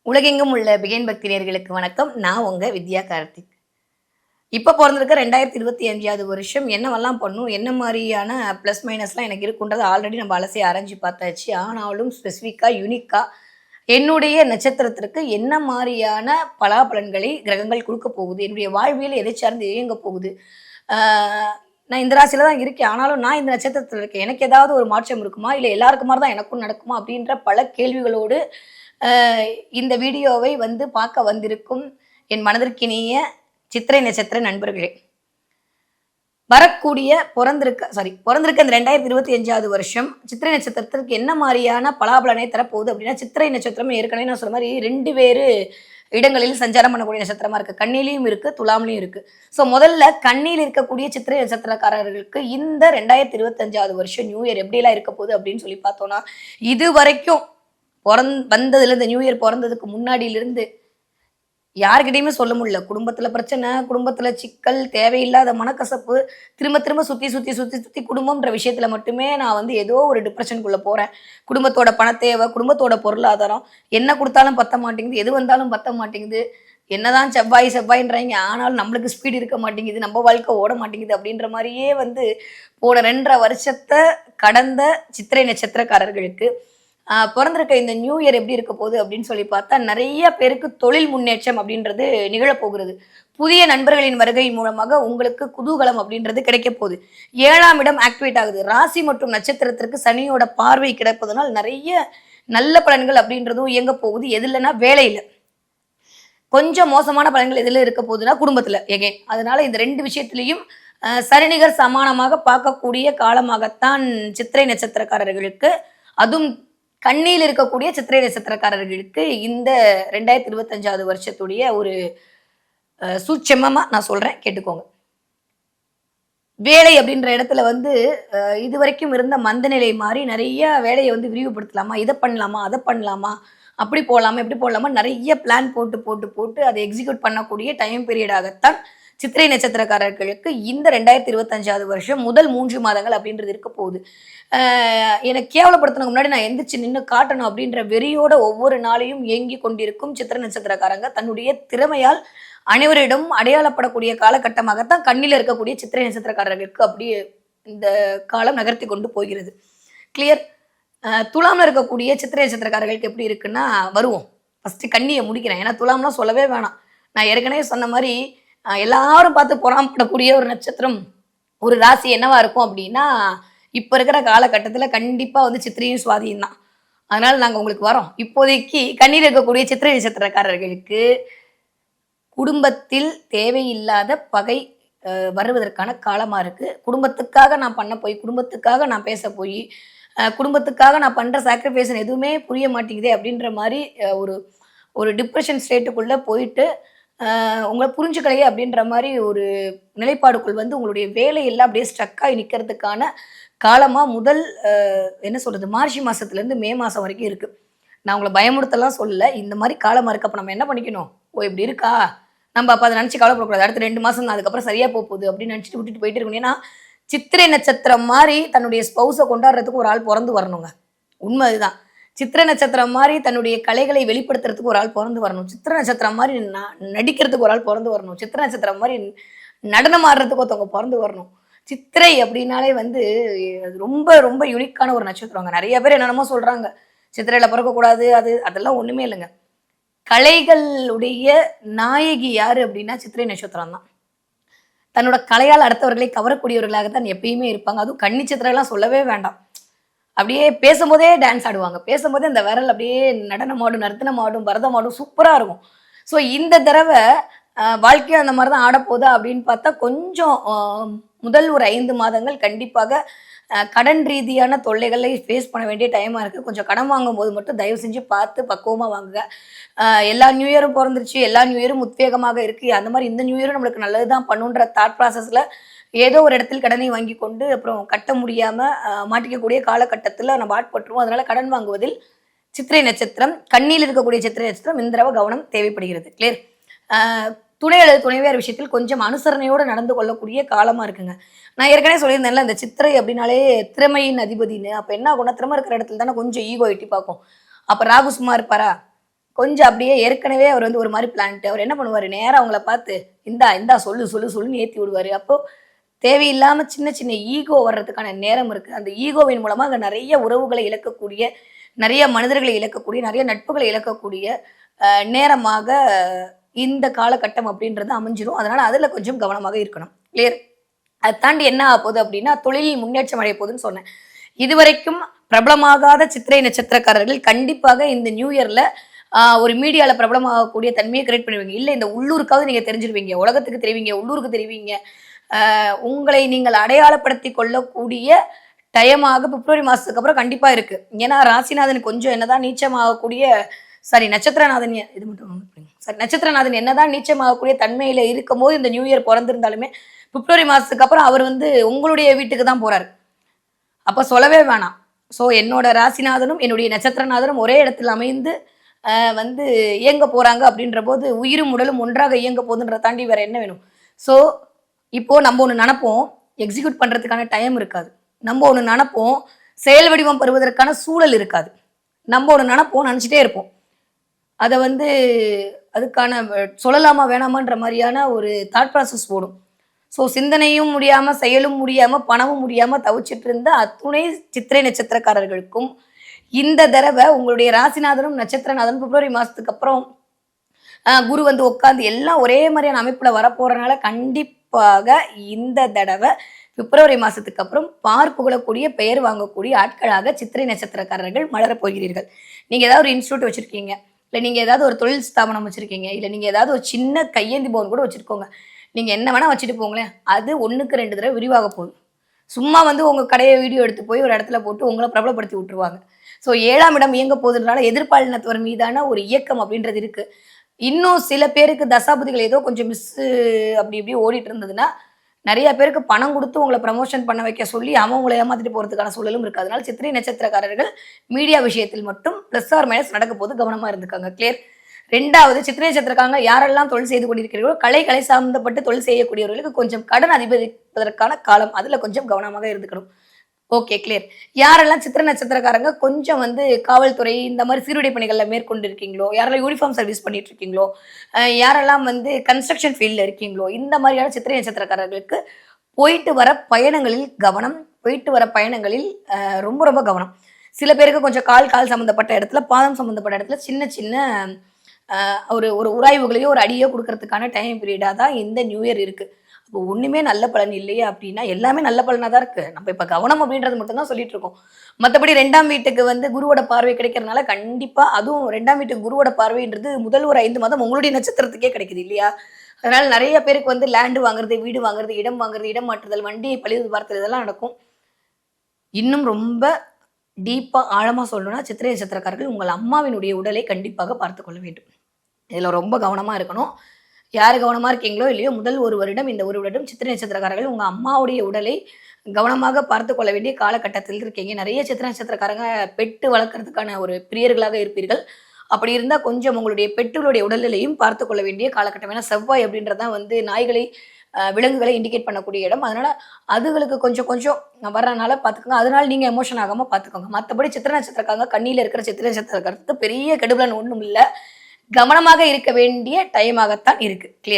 உலகெங்கும் உள்ள பிகேன் பக்தினியர்களுக்கு வணக்கம். நான் உங்க வித்யா கார்த்திக். இப்ப பொறந்திருக்க 2025வது வருஷம் என்னவெல்லாம் பண்ணும், என்ன மாரியான பிளஸ் மைனஸ்லாம் எனக்கு இருக்குன்றத ஆல்ரெடி நம்ம அலசி ஆராய்ஞ்சு பார்த்தாச்சு. ஆனாலும் ஸ்பெசிஃபிக்கா, யூனிக்கா என்னுடைய நட்சத்திரத்திற்கு என்ன மாரியான பலாபலன்களை கிரகங்கள் குடுக்க போகுது, என்னுடைய வாழ்வியல் எதை சார்ந்து இயங்க போகுது, ஆ நான் இந்த ராசியில தான் இருக்கேன். ஆனாலும் நான் இந்த நட்சத்திரத்தில இருக்கேன். எனக்கு ஏதாவது ஒரு மாற்றம் இருக்குமா? இல்ல எல்லாருக்கும் மாரி தான் எனக்கும் நடக்குமா? அப்படின்ற பல கேள்விகளோடு அ இந்த வீடியோவை வந்து பார்க்க வந்திருக்கும் என் மனதிற்கினிய சித்திரை நட்சத்திர நண்பர்களே. வரக்கூடிய பொறந்திருக்க இந்த 2025வது வருஷம் சித்திரை நட்சத்திரத்திற்கு என்ன மாரியான பலாபலனை தரப்போகுது அப்படின்னா, சித்திரை நட்சத்திரம் ஏற்கனவே நான் சொன்ன மாரி 2 வேறு இடங்களில் சஞ்சாரம் பண்ணக்கூடிய நட்சத்திரமா இருக்கு. கன்னியிலயும் இருக்கு, துலாம்லயும் இருக்கு. ஸோ முதல்ல கன்னியில் இருக்கக்கூடிய சித்திரை நட்சத்திரக்காரர்களுக்கு இந்த 2025வது வருஷம் நியூ இயர் எப்படிலாம் இருக்க போகுது அப்படின்னு சொல்லி பார்த்தோம்னா, இதுவரைக்கும் வந்ததுல இந்த நியூ இயர் பொறந்ததுக்கு முன்னாடியிலிருந்து யார்கிட்டயுமே சொல்ல முடியல. குடும்பத்துல பிரச்சனை, குடும்பத்துல சிக்கல், தேவையில்லாத மனக்கசப்பு, திரும்ப திரும்ப சுத்தி குடும்பம்ன்ற விஷயத்துல மட்டுமே நான் வந்து ஏதோ ஒரு டிப்ரஷனுக்குள்ள போறேன். குடும்பத்தோட பணத்தேவை, குடும்பத்தோட பொருளாதாரம், என்ன குடுத்தாலும் பத்த மாட்டேங்குது, எது வந்தாலும் பத்த மாட்டேங்குது. என்னதான் செவ்வாயின்றாய்ங்க, ஆனாலும் நம்மளுக்கு ஸ்பீடு இருக்க மாட்டேங்குது, நம்ம வாழ்க்கை ஓட மாட்டேங்குது அப்படின்ற மாரியே வந்து போன 2 1/2 வருஷத்த கடந்த சித்திரை நட்சத்திரக்காரர்களுக்கு பொறந்திருக்க இந்த நியூ இயர் எப்படி இருக்க போகுது அப்படின்னு சொல்லி பார்த்தா, நிறைய பேருக்கு தொழில் முன்னேற்றம் அப்படின்றது நிகழப்போகிறது. புதிய நண்பர்களின் வருகை மூலமாக உங்களுக்கு குதூகலம் அப்படின்றது கிடைக்க போகுது. 7ஆம் இடம் ஆக்டிவேட் ஆகுது. ராசி மற்றும் நட்சத்திரத்திற்கு சனியோட பார்வை கிடைப்பதனால் நிறைய நல்ல பலன்கள் அப்படின்றதும் இயங்க போகுது. எதுலன்னா வேலையில. கொஞ்சம் மோசமான பலன்கள் எதுல இருக்க போகுதுன்னா குடும்பத்துல எகைன். அதனால இந்த 2 விஷயத்திலையும் சரிநிகர் சமானமாக பார்க்கக்கூடிய காலமாகத்தான் சித்திரை நட்சத்திரக்காரர்களுக்கு, அதுவும் கண்ணியில் இருக்கக்கூடிய சித்திரை நட்சத்திரக்காரர்களுக்கு இந்த 2025வது வருஷத்துடைய ஒரு சூட்சமமா நான் சொல்றேன், கேட்டுக்கோங்க. வேலை அப்படின்ற இடத்துல வந்து இதுவரைக்கும் இருந்த மந்த நிலை மாறி நிறைய வேலையை வந்து விரிவுபடுத்தலாமா, இதை பண்ணலாமா, அதை பண்ணலாமா, அப்படி போகலாமா, இப்படி போகலாமா, நிறைய பிளான் போட்டு அதை எக்ஸிக்யூட் பண்ணக்கூடிய டைம் பீரியடாகத்தான் சித்திரை நட்சத்திரக்காரர்களுக்கு இந்த 2025வது வருஷம் முதல் 3 மாதங்கள் அப்படின்றது இருக்க போகுது. எனக்கு கேவலப்படுத்தினதுக்கு முன்னாடி நான் எந்திரிச்சு நின்று காட்டணும் அப்படின்ற வெறியோட ஒவ்வொரு நாளையும் இயங்கி கொண்டிருக்கும் சித்திரை நட்சத்திரக்காரங்க தன்னுடைய திறமையால் அனைவரிடம் அடையாளப்படக்கூடிய காலகட்டமாகத்தான் கண்ணில் இருக்கக்கூடிய சித்திரை நட்சத்திரக்காரர்களுக்கு அப்படியே இந்த காலம் நகர்த்தி கொண்டு போகிறது. கிளியர். துலாம்ல இருக்கக்கூடிய சித்திரை நட்சத்திரக்காரர்களுக்கு எப்படி இருக்குன்னா வருவோம். ஃபர்ஸ்ட் கண்ணியை முடிக்கிறேன். ஏன்னா துலாம்லாம் சொல்லவே வேணாம். நான் ஏற்கனவே சொன்ன மாதிரி எல்லாரும் பார்த்து பொறாமப்படக்கூடிய ஒரு நட்சத்திரம், ஒரு ராசி என்னவா இருக்கும் அப்படின்னா, இப்ப இருக்கிற காலகட்டத்தில் கண்டிப்பா வந்து சித்திரையும் சுவாதியும் தான். அதனால நாங்க உங்களுக்கு வரோம். இப்போதைக்கு கண்ணீர் இருக்கக்கூடிய சித்திரை நட்சத்திரக்காரர்களுக்கு குடும்பத்தில் தேவையில்லாத பகை வருவதற்கான காலமா இருக்கு. குடும்பத்துக்காக நான் பண்ண போய், குடும்பத்துக்காக நான் பேச போய், குடும்பத்துக்காக நான் பண்ற சாக்ரிஃபைஸ் எதுவுமே புரிய மாட்டேங்குதே அப்படின்ற மாதிரி ஒரு ஒரு டிப்ரெஷன் ஸ்டேட்டுக்குள்ள போயிட்டு உங்களை புரிஞ்சுக்கலையே அப்படின்ற மாதிரி ஒரு நிலைப்பாடுக்குள் வந்து உங்களுடைய வேலையெல்லாம் அப்படியே ஸ்ட்ரக் ஆகி நிற்கிறதுக்கான காலமா முதல் என்ன சொல்றது, மார்ச் மாசத்துலேருந்து மே மாசம் வரைக்கும் இருக்கு. நான் உங்களை பயமுறுத்தலாம் சொல்லல. இந்த மாதிரி காலமா இருக்கு. அப்ப நம்ம என்ன பண்ணிக்கணும்? ஓ இப்படி இருக்கா, நம்ம அப்ப அதை நினைச்சு கவலைப்படக்கூடாது. அடுத்த 2 மாசம் தான், அதுக்கப்புறம் சரியா போகுது அப்படின்னு நினைச்சிட்டு விட்டுட்டு போயிட்டு இருக்கணும். ஏன்னா சித்திரை நட்சத்திரம் மாதிரி தன்னுடைய ஸ்பௌஸை கொண்டாடுறதுக்கு ஒரு ஆள் பிறந்து வரணுங்க. உண்மை அதுதான். சித்திரை நட்சத்திரம் மாதிரி தன்னுடைய கலைகளை வெளிப்படுத்துறதுக்கு ஒரு ஆள் பிறந்து வரணும். சித்திரை நட்சத்திரம் மாதிரி நடிக்கிறதுக்கு ஒரு ஆள் பிறந்து வரணும். சித்திரை நட்சத்திரம் மாதிரி நடனம் ஆடுறதுக்கு ஒருத்தவங்க பிறந்து வரணும். சித்திரை அப்படின்னாலே வந்து ரொம்ப ரொம்ப யூனிக்கான ஒரு நட்சத்திரங்க. நிறைய பேர் என்னென்னமோ சொல்றாங்க, சித்திரையில பிறக்கக்கூடாது, அதெல்லாம் ஒண்ணுமே இல்லைங்க. கலைகளுடைய நாயகி யாரு அப்படின்னா சித்திரை நட்சத்திரம் தான். தன்னோட கலையால் அடுத்தவர்களை கவரக்கூடியவர்களாகத்தான் எப்பயுமே இருப்பாங்க. அதுவும் கன்னி சித்திரைலாம் சொல்லவே வேண்டாம். அப்படியே பேசும்போதே டான்ஸ் ஆடுவாங்க. பேசும்போதே அந்த விரல் அப்படியே நடனமாடும், நர்த்தனமாடும், பரதமாடும், சூப்பரா இருக்கும். ஸோ இந்த தடவை வாழ்க்கையும் அந்த மாதிரி தான் ஆடப்போகுதா அப்படின்னு பார்த்தா கொஞ்சம் முதல் ஒரு 5 மாதங்கள் கண்டிப்பாக கடன் ரீதியான தொல்லைகளை ஃபேஸ் பண்ண வேண்டிய டைமாக இருக்குது. கொஞ்சம் கடன் வாங்கும்போது மட்டும் தயவு செஞ்சு பார்த்து பக்குவமாக வாங்குங்க. எல்லா நியூ இயரும் பிறந்துருச்சு, எல்லா நியூ இயரும் உத்வேகமாக இருக்குது, அந்த மாதிரி இந்த நியூ இயரும் நம்மளுக்கு நல்லது தான் பண்ணுன்ற தாட் ப்ராசஸில் ஏதோ ஒரு இடத்தில் கடனை வாங்கி கொண்டு அப்புறம் கட்ட முடியாமல் மாட்டிக்கக்கூடிய காலகட்டத்தில் நம்ம ஆட்பட்டுருவோம். அதனால கடன் வாங்குவதில் சித்திரை நட்சத்திரம், கண்ணியில் இருக்கக்கூடிய சித்திரை நட்சத்திரம் இந்த தடவை கவனம் தேவைப்படுகிறது. கிளியர். துணை அல்லது துணைவியார் விஷயத்தில் கொஞ்சம் அனுசரணையோடு நடந்து கொள்ளக்கூடிய காலமாக இருக்குங்க. நான் ஏற்கனவே சொல்லியிருந்தேன்ல, இந்த சித்திரை அப்படின்னாலே திறமையின் அதிபதினு. அப்போ என்ன ஆகும்னா, திறமை இருக்கிற இடத்துல தானே கொஞ்சம் ஈகோ எட்டி பார்க்கும். அப்போ ராகு சும்மா இருப்பாரா? கொஞ்சம் அப்படியே ஏற்கனவே அவர் வந்து ஒரு மாதிரி பிளான்ட்டு. அவர் என்ன பண்ணுவாரு, நேரா அவங்கள பார்த்து, "இந்தா, இந்தா சொல்லு, சொல்லு, சொல்லுன்னு" ஏத்தி விடுவாரு. அப்போ தேவையில்லாம சின்ன சின்ன ஈகோ வர்றதுக்கான நேரம் இருக்கு. அந்த ஈகோவின் மூலமா அங்க நெறைய உறவுகளை இழக்கக்கூடிய, நெறைய மனிதர்களை இழக்கக்கூடிய, நெறைய நட்புகளை இழக்கக்கூடிய நேரமாக இந்த காலகட்டம் அப்படின்றது அமைஞ்சிரும். அதனால அதுல கொஞ்சம் கவனமாக இருக்கணும். கிளியர்? அத தாண்டி என்ன ஆகப்போகுது அப்படின்னா, தொழிலில் முன்னேற்றம் அடைய போகுதுன்னு சொன்னேன். இதுவரைக்கும் பிரபலமாகாத சித்திரை நட்சத்திரக்காரர்கள் கண்டிப்பாக இந்த நியூ இயர்ல ஒரு மீடியால பிரபலமாகக்கூடிய தன்மையை கிரியேட் பண்ணுவீங்க. இல்ல இந்த உள்ளூருக்காவது நீங்க தெரிஞ்சிருவீங்க. உலகத்துக்கு தெரிவீங்க, உள்ளூருக்கு தெரிவீங்க. உங்களை நீங்கள் அடையாளப்படுத்திக் கொள்ளக்கூடிய டயமாக பிப்ரவரி மாசத்துக்கு அப்புறம் கண்டிப்பா இருக்கு. ஏன்னா ராசிநாதன் கொஞ்சம் என்னதான் நீச்சமாகக்கூடிய சாரி நட்சத்திரநாதன் இது மட்டும் சாரி நட்சத்திரநாதன் என்னதான் நீச்சமாகக்கூடிய தன்மையில இருக்கும்போது இந்த நியூ இயர் பிறந்திருந்தாலுமே பிப்ரவரி மாசத்துக்கு அப்புறம் அவர் வந்து உங்களுடைய வீட்டுக்கு தான் போறாரு. அப்ப சொல்லவே வேணாம். ஸோ என்னோட ராசிநாதனும் என்னுடைய நட்சத்திரநாதனும் ஒரே இடத்தில் அமைந்து வந்து இயங்க போறாங்க அப்படின்ற போது உயிரும் உடலும் ஒன்றாக இயங்க போகுதுன்றத தாண்டி வேற என்ன வேணும்? ஸோ இப்போ நம்ம ஒன்று நினைப்போம், எக்ஸிக்யூட் பண்றதுக்கான டைம் இருக்காது. நம்ம ஒன்று நினைப்போம், செயல் வடிவம் பெறுவதற்கான சூழல் இருக்காது. நம்ம ஒன்று நினைப்போம், நினச்சிட்டே இருப்போம். அதை வந்து அதுக்கான சொல்லலாமா வேணாமான்ற மாதிரியான ஒரு தாட் ப்ராசஸ் ஓடும். ஸோ சிந்தனையும் முடியாம, செயலும் முடியாம, பணமும் முடியாம தவிச்சிட்டு இருந்த அத்துணை சித்திரை நட்சத்திரக்காரர்களுக்கும் இந்த தடவை உங்களுடைய ராசிநாதனும் நட்சத்திரநாதனும் பிப்ரவரி மாசத்துக்கு அப்புறம் குரு வந்து உட்காந்து எல்லாம் ஒரே மாதிரியான அமைப்புல வரப்போறனால கண்டிப்பாக இந்த தடவை பிப்ரவரி மாசத்துக்கு அப்புறம் புகழக்கூடிய பெயர் வாங்கக்கூடிய ஆட்களாக சித்திரை நட்சத்திரக்காரர்கள் மலரப் போகிறீர்கள். நீங்க ஏதாவது ஒரு இன்ஸ்டியூட் வச்சிருக்கீங்க, இல்லை நீங்க ஏதாவது ஒரு தொழில் ஸ்தாபனம் வச்சிருக்கீங்க, இல்லை நீங்க ஏதாவது ஒரு சின்ன கையேந்தி பவன் கூட வச்சிருக்கோங்க. நீங்க என்ன வேணா வச்சுட்டு போங்களேன், அது 1க்கு 2 தடவை விரிவாக போகுது. சும்மா வந்து உங்க கடையை வீடியோ எடுத்து போய் ஒரு இடத்துல போட்டு உங்களை பிரபலப்படுத்தி விட்டுருவாங்க. ஸோ 7ஆம் இடம் இயங்க போகுதுனால எதிர்பாலினத்தவர் மீதான ஒரு இயக்கம் அப்படின்றது இருக்கு. இன்னும் சில பேருக்கு தசாபதிகள் ஏதோ கொஞ்சம் அப்படி இப்படி ஓடிட்டு இருந்ததுன்னா நிறைய பேருக்கு பணம் கொடுத்து உங்களை ப்ரமோஷன் பண்ண வைக்க சொல்லி அவன் உங்களை ஏமாத்திட்டு போறதுக்கான சூழலும் இருக்கு. அதனால சித்திரை நட்சத்திரக்காரர்கள் மீடியா விஷயத்தில் மட்டும் பிளஸ் ஆர் மைனஸ் நடக்க போது கவனமா இருந்துக்காங்க. கிளியர்? 2வது சித்திரை நட்சத்திரக்காரங்க யாரெல்லாம் தொழில் செய்து கொண்டிருக்கிறீர்களோ கலை சம்பந்தப்பட்டு தொழில் செய்யக்கூடியவர்களுக்கு கொஞ்சம் கடன் அதிகரிப்பதற்கான காலம், அதுல கொஞ்சம் கவனமாக இருந்துக்கணும். Okay, clear. யாரெல்லாம் சித்திரை நட்சத்திரக்காரங்க கொஞ்சம் வந்து காவல்துறை இந்த மாதிரி சீருடை பணிகள்ல மேற்கொண்டு இருக்கீங்களோ, யாரெல்லாம் யூனிஃபார்ம் சர்வீஸ் பண்ணிட்டு இருக்கீங்களோ, யாரெல்லாம் வந்து கன்ஸ்ட்ரக்ஷன் ஃபீல்ட்ல இருக்கீங்களோ, இந்த மாதிரியான சித்திரை நட்சத்திரக்காரர்களுக்கு போயிட்டு வர பயணங்களில் கவனம். போயிட்டு வர பயணங்களில் ரொம்ப ரொம்ப கவனம். சில பேருக்கு கொஞ்சம் கால் சம்மந்தப்பட்ட இடத்துல, பாதம் சம்மந்தப்பட்ட இடத்துல சின்ன சின்ன ஒரு ஒரு உராய்வுகளையோ ஒரு அடியோ கொடுக்கறதுக்கான டைம் பீரியடாக தான் இந்த நியூ இயர் இருக்கு. அப்போ ஒண்ணுமே நல்ல பலன் இல்லையா அப்படின்னா எல்லாமே நல்ல பலனாக தான் இருக்கு. நம்ம இப்போ கவனம் அப்படின்றது மட்டும் தான் சொல்லிட்டு இருக்கோம். மற்றபடி 2ஆம் வீட்டுக்கு வந்து குருவோட பார்வை கிடைக்கிறதுனால கண்டிப்பா அதுவும் 2ஆம் வீட்டுக்கு குருவோட பார்வைன்றது முதல் ஒரு 5 மாதம் உங்களுடைய நட்சத்திரத்துக்கே கிடைக்குது இல்லையா? அதனால நிறைய பேருக்கு வந்து லேண்டு வாங்குறது, வீடு வாங்குறது, இடம் வாங்குறது, இடம் மாற்றுதல், வண்டியை பழுது பார்த்தல் இதெல்லாம் நடக்கும். இன்னும் ரொம்ப டீப்பா ஆழமா சொல்லணும்னா சித்திரை நட்சத்திரக்காரர்கள் உங்கள் அம்மாவினுடைய உடலை கண்டிப்பாக பார்த்து கொள்ள வேண்டும். இதுல ரொம்ப கவனமா இருக்கணும். யாரு கவனமா இருக்கீங்களோ இல்லையோ முதல் ஒரு வருடம் இந்த ஒரு வருடம் சித்திரை நட்சத்திரக்காரர்கள் உங்க அம்மாவுடைய உடலை கவனமாக பார்த்து கொள்ள வேண்டிய காலகட்டத்தில் இருக்கீங்க. நிறைய சித்திரை நட்சத்திரக்காரங்க பெட்டு வளர்க்கறதுக்கான ஒரு பிரியர்களாக இருப்பீர்கள். அப்படி இருந்தா கொஞ்சம் உங்களுடைய பெட்டுகளுடைய உடல்நிலையும் பார்த்து கொள்ள வேண்டிய காலகட்டம். ஏன்னா செவ்வாய் அப்படின்றதான் வந்து நாய்களை விலங்குகளை இண்டிகேட் பண்ணக்கூடிய இடம். அதனால அதுகளுக்கு கொஞ்சம் கொஞ்சம் வர்றதுனால பார்த்துக்கோங்க. அதனால நீங்க எமோஷன் ஆகாம பார்த்துக்கோங்க. மற்றபடி சித்திரை நட்சத்திரக்காரங்க கண்ணியில இருக்கிற சித்திரை நட்சத்திரக்காரத்துக்கு பெரிய கெடுபலன் ஒன்றும் இல்லை. கவனமாக இருக்க வேண்டிய டைமாகத்தான் இருக்கு. கிளியர்?